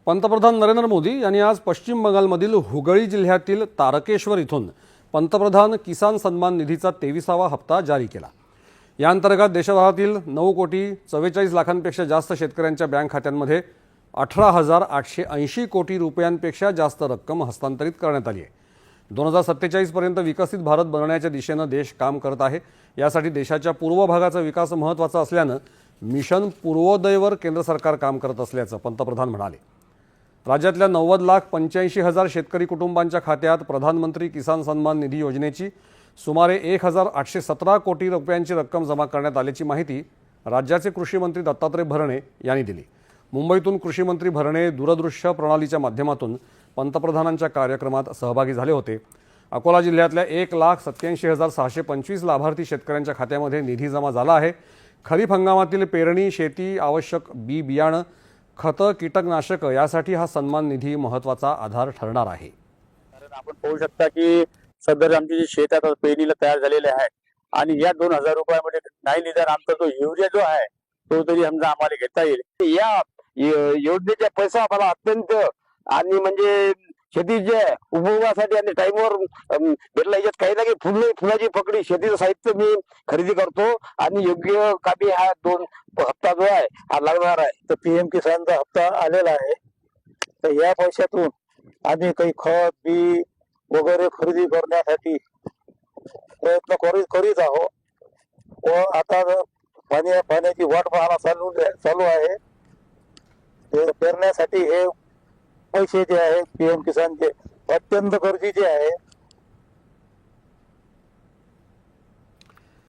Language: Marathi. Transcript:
पंतप्रधान नरेंद्र मोदी यांनी आज पश्चिम बंगालमधील हुगळी जिल्ह्यातील तारकेश्वर इथून पंतप्रधान किसान सन्मान निधीचा 23वा हप्ता जारी केला। या अंतर्गत देशभरातील 9,44,00,000पेक्षा जास्त शेतकऱ्यांच्या बँक खात्यांमध्ये 18,880 कोटी रुपयांपेक्षा जास्त रक्कम हस्तांतरित करण्यात आली आहे। 2047 पर्यंत विकसित भारत बनवण्याच्या दिशेने देश काम करत आहे। यासाठी देशाच्या पूर्व भागाचा विकास महत्त्वाचा असल्याने मिशन पूर्वोदयवर केंद्र सरकार काम करत असल्याचं पंतप्रधान म्हणाले। राज्यातल्या 90,85,000 शेतकरी कुटुंबांच्या खात्यात प्रधानमंत्री किसान सन्मान निधी योजनेची सुमारे 1,817 कोटी रुपयांची रक्कम जमा करण्यात आल्याची माहिती राज्याचे कृषी मंत्री दत्तात्रय भरणे यांनी दिली। मुंबईतून कृषी मंत्री भरणे दूरदृश्य प्रणालीच्या माध्यमातून पंतप्रधानांच्या कार्यक्रमात सहभागी झाले होते। अकोला जिल्ह्यातल्या 1,87,625 लाभार्थी शेतकऱ्यांच्या खात्यामध्ये निधी जमा झाला आहे। खरीप हंगामातील पेरणी, शेती आवश्यक बी बियाणं, खतं, कीटकनाशक यासाठी हा सन्मान निधी महत्त्वाचा आधार ठरणार आहे। कारण आपण पाहू शकता की सदर आमची जी शेत आता पेरणीला तयार झालेले आहे आणि या 2,000 रुपयामध्ये नाही निदान आमचा जो युरिया जो आहे तो तरी समजा आम्हाला घेता येईल। या योजनेचा पैसा आम्हाला अत्यंत आणि म्हणजे शेतीच्या उपयोगासाठी आणि टाइमवर भेटला। याच्यात काही ना काही फुलाची पकडी शेतीचं साहित्य मी खरेदी करतो आणि योग्य कामी हा 2 हप्ता जो आहे हा लागणार आहे। तर PM किसानचा हप्ता आलेला आहे। तर या पैशातून आम्ही काही खत बी वगैरे खरेदी करण्यासाठी प्रयत्न करीत आहोत व आता पाण्याची वाट पाहणं चालू आहे। पेरण्यासाठी हे पैसे जे आहेत PM किसानचे अत्यंत गरजेचे आहे।